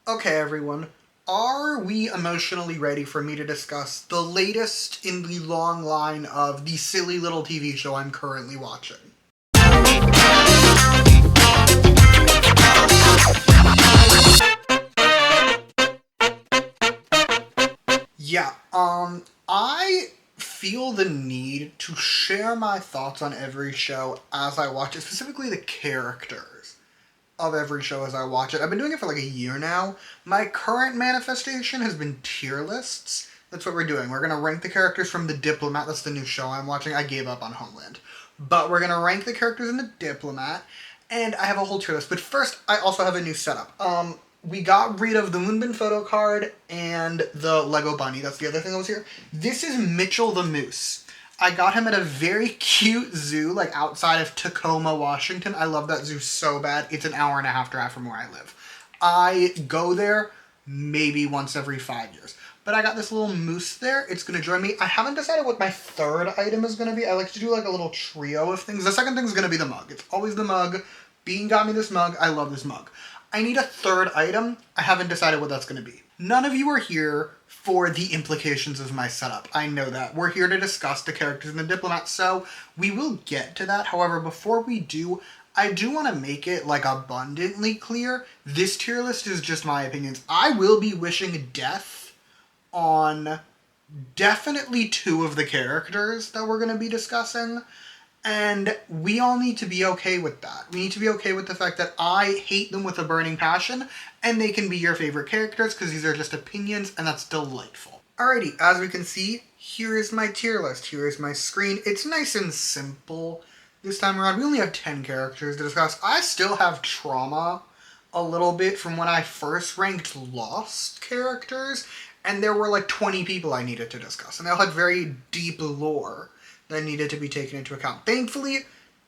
Okay, everyone. Are we emotionally ready for me to discuss the latest in the long line of the silly little TV show I'm currently watching? Yeah, I feel the need to share my thoughts on every show as I watch it, specifically the characters of every show as I watch it. I've been doing it for like a year now. My current manifestation has been tier lists. That's what we're doing. We're gonna rank the characters from the Diplomat. That's the new show I'm watching. I gave up on Homeland. But we're gonna rank the characters in the Diplomat, and I have a whole tier list. But first, I also have a new setup. We got rid of the Moonbin photo card and the Lego bunny. That's the other thing that was here. This is Mitchell the Moose. I got him at a very cute zoo, like outside of Tacoma, Washington. I love that zoo so bad. It's an hour and a half drive from where I live. I go there maybe once every 5 years. But I got this little moose there. It's going to join me. I haven't decided what my third item is going to be. I like to do like a little trio of things. The second thing is going to be the mug. It's always the mug. Bean got me this mug. I love this mug. I need a third item. I haven't decided what that's going to be. None of you are here for the implications of my setup. I know that. We're here to discuss the characters in the Diplomat, so we will get to that. However, before we do, I do want to make it like abundantly clear. This tier list is just my opinions. I will be wishing death on definitely two of the characters that we're going to be discussing. And we all need to be okay with that. We need to be okay with the fact that I hate them with a burning passion, and they can be your favorite characters because these are just opinions, and that's delightful. Alrighty, as we can see, here is my tier list. Here is my screen. It's nice and simple this time around. We only have 10 characters to discuss. I still have trauma a little bit from when I first ranked Lost characters, and there were like 20 people I needed to discuss, and they all had very deep lore that needed to be taken into account. Thankfully,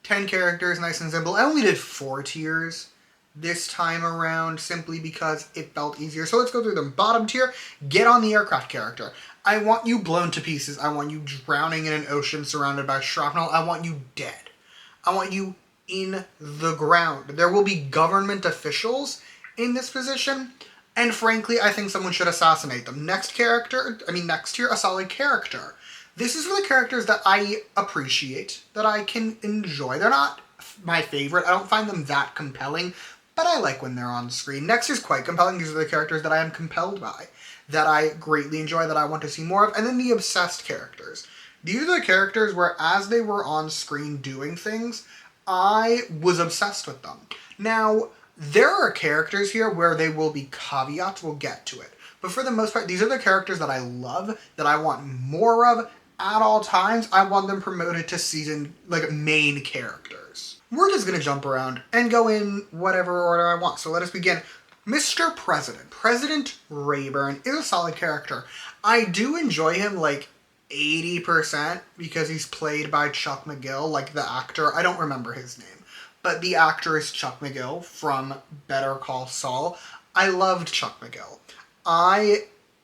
10 characters, nice and simple. I only did 4 tiers this time around simply because it felt easier. So let's go through them. Bottom tier, get on the aircraft character. I want you blown to pieces. I want you drowning in an ocean surrounded by shrapnel. I want you dead. I want you in the ground. There will be government officials in this position, and frankly, I think someone should assassinate them. Next tier, a solid character. This is for the characters that I appreciate, that I can enjoy. They're not my favorite. I don't find them that compelling, but I like when they're on screen. Next is quite compelling. These are the characters that I am compelled by, that I greatly enjoy, that I want to see more of. And then the obsessed characters. These are the characters where as they were on screen doing things, I was obsessed with them. Now, there are characters here where they will be caveats. We'll get to it. But for the most part, these are the characters that I love, that I want more of. At all times, I want them promoted to season, like, main characters. We're just gonna jump around and go in whatever order I want. So let us begin. Mr. President. President Rayburn is a solid character. I do enjoy him, like, 80% because he's played by Chuck McGill, like the actor. I don't remember his name, but the actor is Chuck McGill from Better Call Saul. I loved Chuck McGill. I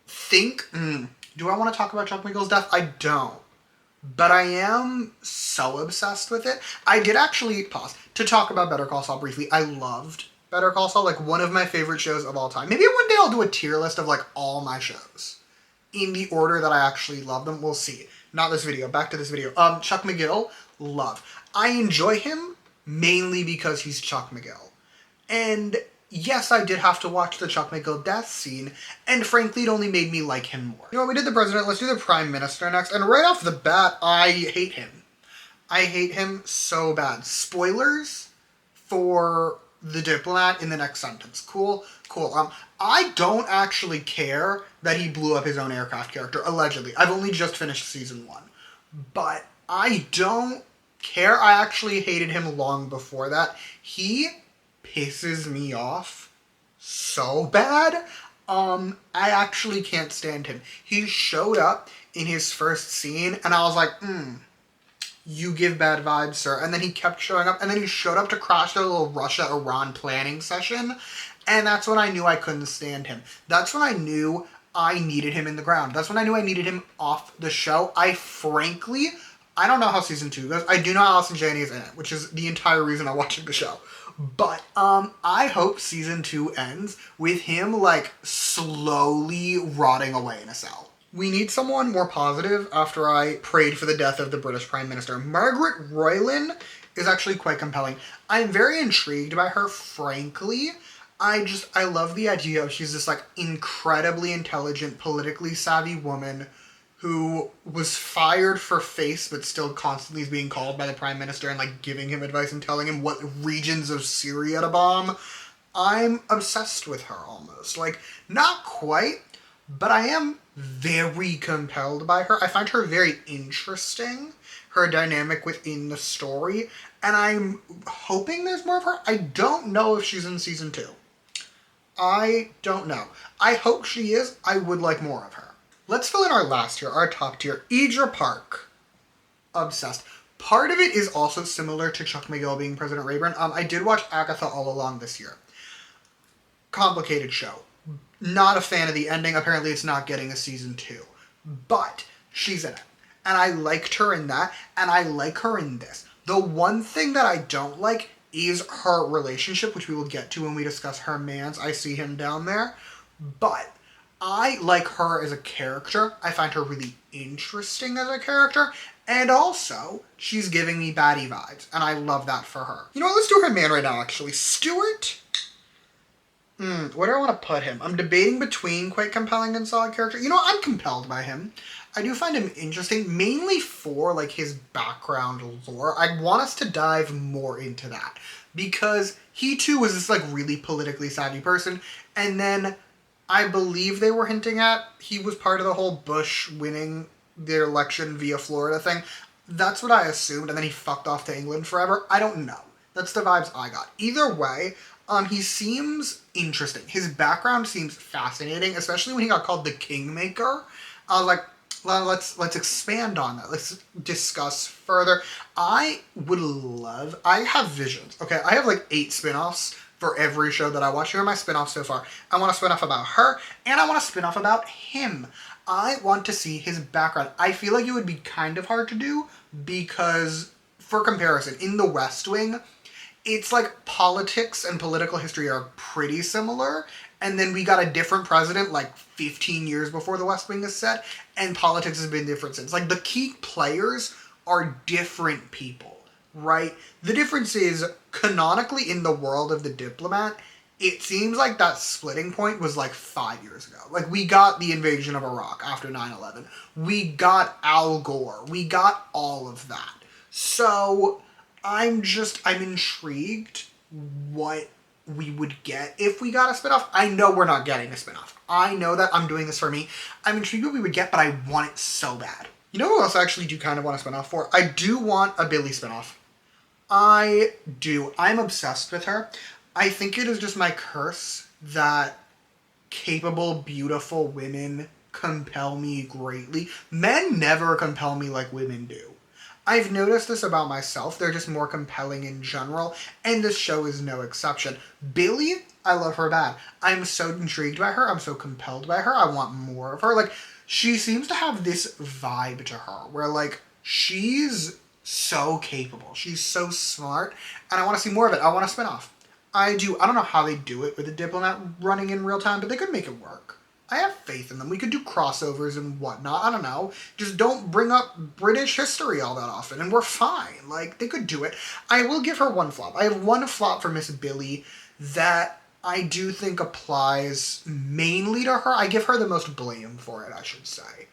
think... Do I want to talk about Chuck McGill's death? I don't. But I am so obsessed with it. I did actually pause to talk about Better Call Saul briefly. I loved Better Call Saul, like one of my favorite shows of all time. Maybe one day I'll do a tier list of like all my shows in the order that I actually love them. We'll see. Not this video. Back to this video. Chuck McGill, love. I enjoy him mainly because he's Chuck McGill. And yes, I did have to watch the Chuck McGill death scene, and frankly, it only made me like him more. You know what, we did the president, let's do the prime minister next, and right off the bat, I hate him. I hate him so bad. Spoilers for the Diplomat in the next sentence. Cool. I don't actually care that he blew up his own aircraft character, allegedly. I've only just finished season 1. But I don't care. I actually hated him long before that. He pisses me off so bad. I actually can't stand him. He showed up in his first scene, and I was like, you give bad vibes, sir. And then he kept showing up, and then he showed up to crash their little Russia-Iran planning session, and that's when I knew I couldn't stand him. That's when I knew I needed him in the ground. That's when I knew I needed him off the show. I don't know how season 2 goes. I do know Allison Janney is in it, which is the entire reason I'm watching the show. But I hope season 2 ends with him like slowly rotting away in a cell. We need someone more positive after I prayed for the death of the British Prime Minister. Margaret Roylin is actually quite compelling. I'm very intrigued by her, frankly. I love the idea of she's this like incredibly intelligent, politically savvy woman who was fired for face but still constantly is being called by the prime minister and like giving him advice and telling him what regions of Syria to bomb. I'm obsessed with her almost. Like, not quite, but I am very compelled by her. I find her very interesting, her dynamic within the story, and I'm hoping there's more of her. I don't know if she's in season 2. I don't know. I hope she is. I would like more of her. Let's fill in our last tier, our top tier. Idra Park. Obsessed. Part of it is also similar to Chuck McGill being President Rayburn. I did watch Agatha All Along this year. Complicated show. Not a fan of the ending. Apparently it's not getting a season 2. But she's in it. And I liked her in that, and I like her in this. The one thing that I don't like is her relationship, which we will get to when we discuss her mans. I see him down there. But I like her as a character. I find her really interesting as a character. And also, she's giving me baddie vibes. And I love that for her. You know what? Let's do her man right now, actually. Stuart? Where do I want to put him? I'm debating between quite compelling and solid character. You know what? I'm compelled by him. I do find him interesting, mainly for like his background lore. I want us to dive more into that. Because he too was this like really politically savvy person. And then I believe they were hinting at he was part of the whole Bush winning their election via Florida thing. That's what I assumed, and then he fucked off to England forever. I don't know. That's the vibes I got. Either way, he seems interesting. His background seems fascinating, especially when he got called the Kingmaker. I was like, well, let's expand on that. Let's discuss further. I have visions. Okay, I have like 8 spin-offs for every show that I watch. Here are my spin-offs so far. I want a spin-off about her, and I want a spin-off about him. I want to see his background. I feel like it would be kind of hard to do because, for comparison, in The West Wing, it's like politics and political history are pretty similar, and then we got a different president like 15 years before The West Wing is set, and politics has been different since. Like, the key players are different people, right? The difference is, canonically in the world of The Diplomat, it seems like that splitting point was like 5 years ago. Like, we got the invasion of Iraq after 9/11. We got Al Gore. We got all of that. So I'm intrigued what we would get if we got a spinoff. I know we're not getting a spinoff. I know that I'm doing this for me. I'm intrigued what we would get, but I want it so bad. You know who else I actually do kind of want a spinoff for? I do want a Billy spinoff. I do. I'm obsessed with her. I think it is just my curse that capable, beautiful women compel me greatly. Men never compel me like women do. I've noticed this about myself. They're just more compelling in general, and this show is no exception. Billy, I love her bad. I'm so intrigued by her. I'm so compelled by her. I want more of her. Like, she seems to have this vibe to her where, like, she's so capable. She's so smart, and I want to see more of it. I want a spinoff. I do. I don't know how they do it with a Diplomat running in real time, but they could make it work. I have faith in them. We could do crossovers and whatnot. I don't know. Just don't bring up British history all that often, and we're fine. Like, they could do it. I will give her one flop. I have one flop for Miss Billy that I do think applies mainly to her. I give her the most blame for it, I should say.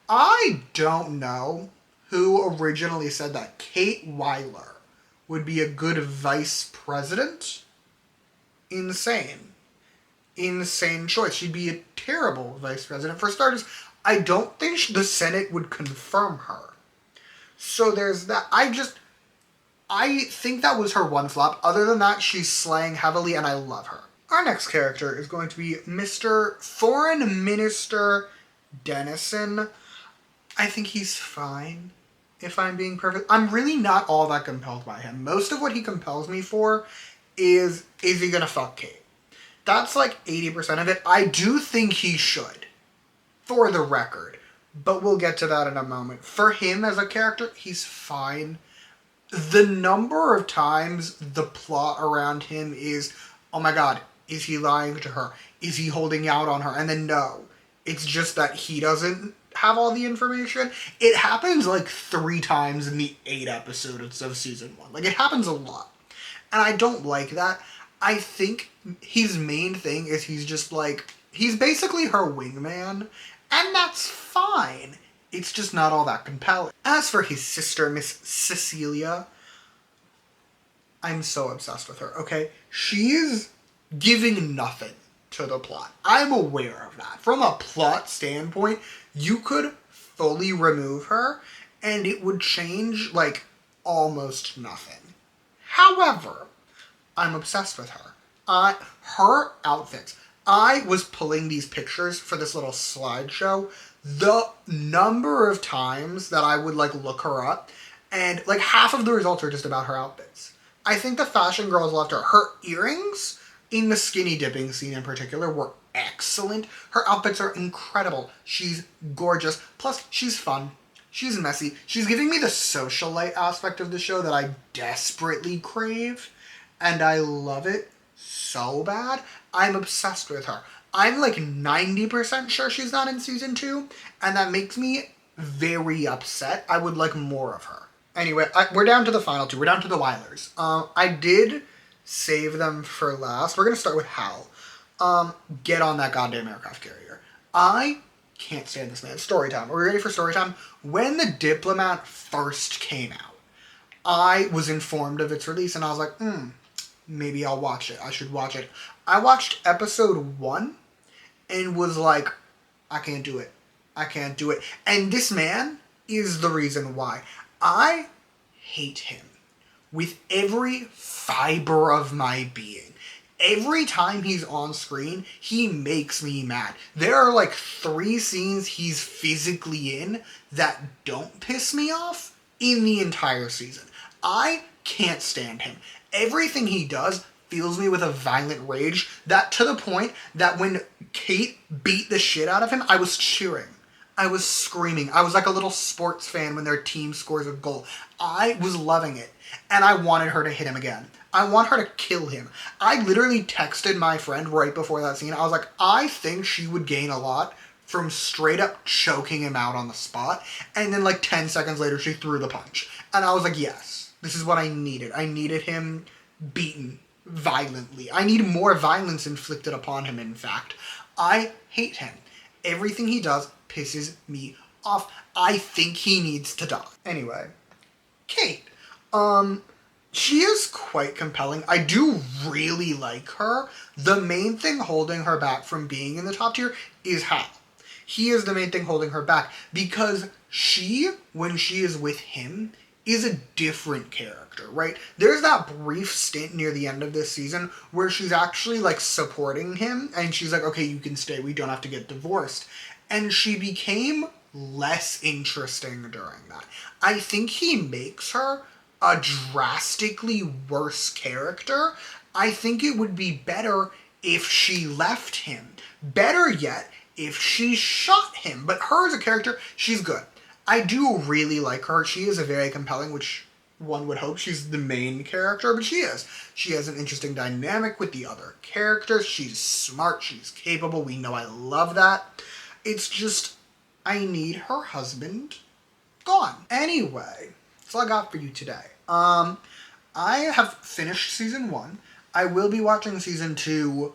I don't know who originally said that Kate Weiler would be a good vice president. Insane choice. She'd be a terrible vice president. For starters, I don't think the Senate would confirm her. So there's that. I think that was her one flop. Other than that, she's slaying heavily, and I love her. Our next character is going to be Mr. Foreign Minister Dennison. I think he's fine, if I'm being perfect. I'm really not all that compelled by him. Most of what he compels me for is he gonna fuck Kate? That's like 80% of it. I do think he should, for the record, but we'll get to that in a moment. For him as a character, he's fine. the number of times the plot around him is, oh my god, is he lying to her? Is he holding out on her? And then no, it's just that he doesn't have all the information. It happens like 3 times in the 8 episodes of season 1. Like, it happens a lot. And I don't like that. I think his main thing is he's just like, he's basically her wingman, and that's fine. It's just not all that compelling. As for his sister, Miss Cecilia, I'm so obsessed with her, okay? She is giving nothing to the plot. I'm aware of that. From a plot standpoint, you could fully remove her, and it would change, like, almost nothing. However, I'm obsessed with her. Her outfits. I was pulling these pictures for this little slideshow. The number of times that I would, like, look her up, and, like, half of the results are just about her outfits. I think the fashion girls loved her. Her earrings, in the skinny dipping scene in particular, were excellent. Her outfits are incredible. She's gorgeous. Plus, she's fun. She's messy. She's giving me the socialite aspect of the show that I desperately crave, and I love it so bad. I'm obsessed with her. I'm like 90% sure she's not in season 2, and that makes me very upset. I would like more of her. Anyway, we're down to the final 2. We're down to the Weilers. I did save them for last. We're going to start with Hal. Get on that goddamn aircraft carrier. I can't stand this man. Story time. Are we ready for story time? When the Diplomat first came out, I was informed of its release, and I was like, maybe I'll watch it. I should watch it. I watched episode 1 and was like, I can't do it. I can't do it. And this man is the reason why. I hate him with every fiber of my being. Every time he's on screen, he makes me mad. There are like 3 scenes he's physically in that don't piss me off in the entire season. I can't stand him. Everything he does fills me with a violent rage, that to the point that when Kate beat the shit out of him, I was cheering. I was screaming. I was like a little sports fan when their team scores a goal. I was loving it. And I wanted her to hit him again. I want her to kill him. I literally texted my friend right before that scene. I was like, I think she would gain a lot from straight up choking him out on the spot. And then like 10 seconds later, she threw the punch. And I was like, yes, this is what I needed. I needed him beaten violently. I need more violence inflicted upon him, in fact. I hate him. Everything he does pisses me off. I think he needs to die. Anyway, Kate. She is quite compelling. I do really like her. The main thing holding her back from being in the top tier is Hal. He is the main thing holding her back because she, when she is with him, is a different character, right? There's that brief stint near the end of this season where she's actually like supporting him and she's like, okay, you can stay. We don't have to get divorced. And she became less interesting during that. I think he makes her a drastically worse character. I think it would be better if she left him. Better yet, if she shot him. But her as a character, she's good. I do really like her. She is a very compelling, which one would hope she's the main character, but she is. She has an interesting dynamic with the other characters. She's smart. She's capable. We know I love that. It's just, I need her husband gone. Anyway, that's all I got for you today. I have finished season 1. I will be watching season 2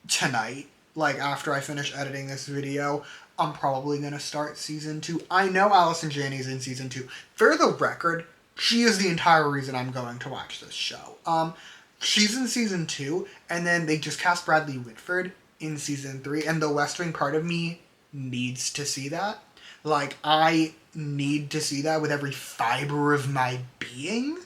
tonight. Like, after I finish editing this video, I'm probably going to start season 2. I know Allison Janney's in season 2. For the record, she is the entire reason I'm going to watch this show. She's in season 2, and then they just cast Bradley Whitford in season 3, and the West Wing part of me needs to see that. Like, I need to see that with every fiber of my being.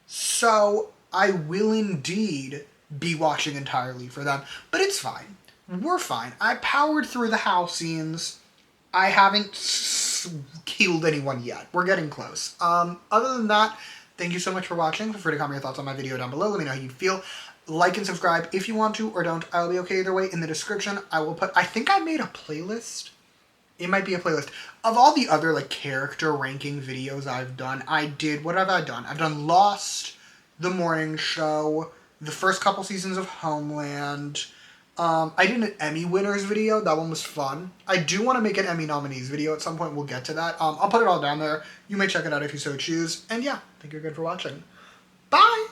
So, I will indeed be watching entirely for them. But it's fine. We're fine. I powered through the house scenes. I haven't killed anyone yet. We're getting close. Other than that, thank you so much for watching. Feel free to comment your thoughts on my video down below. Let me know how you feel. Like and subscribe if you want to or don't. I'll be okay either way. In the description, I will put... I think I made a playlist It might be a playlist. Of all the other, like, character ranking videos I've done, what have I done? I've done Lost, The Morning Show, the first couple seasons of Homeland. I did an Emmy winners video. That one was fun. I do want to make an Emmy nominees video at some point. We'll get to that. I'll put it all down there. You may check it out if you so choose. And yeah, I think you're good for watching. Bye!